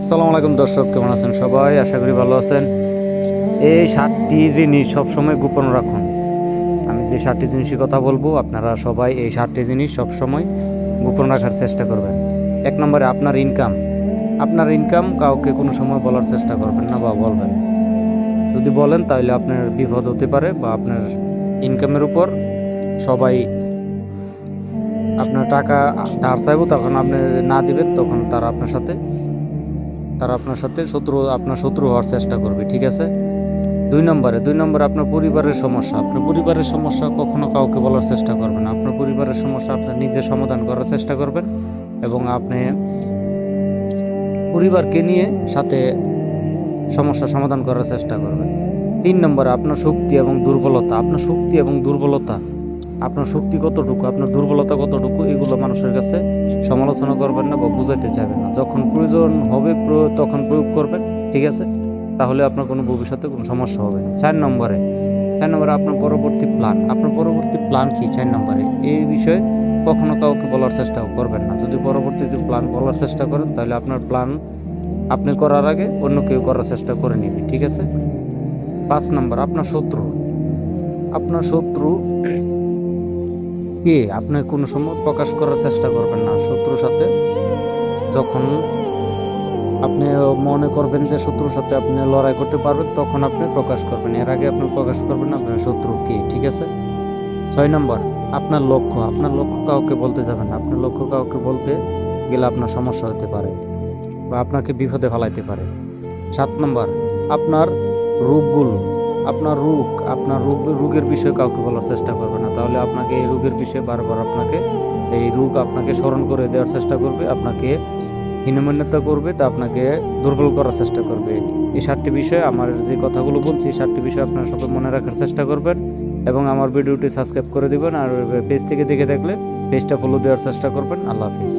আসসালামু আলাইকুম দর্শক, কেমন আছেন সবাই? আশা করি ভালো আছেন। এই 7টি জিনিস সবসময় গোপন রাখুন। আমি যে 7টি জিনিসের কথা বলবো, আপনারা সবাই এই 7টি জিনিস সবসময় গোপন রাখার চেষ্টা করবেন। 1 নম্বরে আপনার ইনকাম। আপনার ইনকাম কাউকে কোনো সময় বলার চেষ্টা করবেন না বা বলবেন না। যদি বলেন তাহলে আপনার বিপদ হতে পারে, বা আপনার ইনকামের উপর সবাই আপনার টাকা ধার চাইবো, তখন আপনি না দিবেন, তখন তারা আপনার সাথে আপনার শত্রু হওয়ার চেষ্টা করবে, ঠিক আছে? 2 নম্বরে আপনার পরিবারের সমস্যা। আপনার পরিবারের সমস্যা কখনো কাউকে বলার চেষ্টা করবেন না। আপনার পরিবারের সমস্যা আপনার নিজে সমাধান করার চেষ্টা করবেন, এবং আপনি পরিবারকে নিয়ে সাথে সমস্যা সমাধান করার চেষ্টা করবেন। 3 নম্বরে আপনার শক্তি এবং দুর্বলতা। আপনার শক্তি কতটুকু, আপনার দুর্বলতা কতটুকু, এগুলো মানুষের কাছে সমালোচনা করবেন না বা বুঝাইতে চাইবেন না। যখন প্রয়োজন হবে তখন প্রয়োগ করবেন, ঠিক আছে? তাহলে আপনার কোনো ভবিষ্যতে কোনো সমস্যা হবে না। 4 নম্বরে আপনার পরবর্তী প্ল্যান কি? 4 নম্বরে এই বিষয়ে কখনো কাউকে বলার চেষ্টা করবেন না। যদি পরবর্তীতে প্ল্যান বলার চেষ্টা করেন, তাহলে আপনার প্ল্যান আপনি করার আগে অন্য কেউ করার চেষ্টা করে নিবে, ঠিক আছে? 5 নম্বর আপনার শত্রু কে আপনি কোনো সময় প্রকাশ করার চেষ্টা করবেন না। শত্রুর সাথে যখন আপনি মনে করবেন যে শত্রুর সাথে আপনি লড়াই করতে পারবেন, তখন আপনি প্রকাশ করবেন। এর আগে আপনি প্রকাশ করবেন না আপনার শত্রু কে, ঠিক আছে? 6 নম্বর আপনার লক্ষ্য কাউকে বলতে যাবেন না। আপনার লক্ষ্য কাউকে বলতে গেলে আপনার সমস্যা হতে পারে বা আপনাকে বিপদে ফেলাইতে পারে। 7 নম্বর আপনার রোগগুলো রোগের বিষয়ে কাউকে বলার চেষ্টা করবে না। তাহলে আপনাকে এই রোগের বিষয়ে বারবার এই রোগ আপনাকে স্মরণ করে দেওয়ার চেষ্টা করবে, আপনাকে হীনমন্যতা করবে, তা আপনাকে দুর্বল করার চেষ্টা করবে। এই 7টি বিষয়, আমার যে কথাগুলো বলছি, এই 7টি বিষয় আপনারা সবাই মনে রাখার চেষ্টা করবেন, এবং আমার ভিডিওটি সাবস্ক্রাইব করে দিবেন। আর পেজ থেকে দেখে থাকলে পেজটা ফলো দেওয়ার চেষ্টা করবেন। আল্লাহ হাফিজ।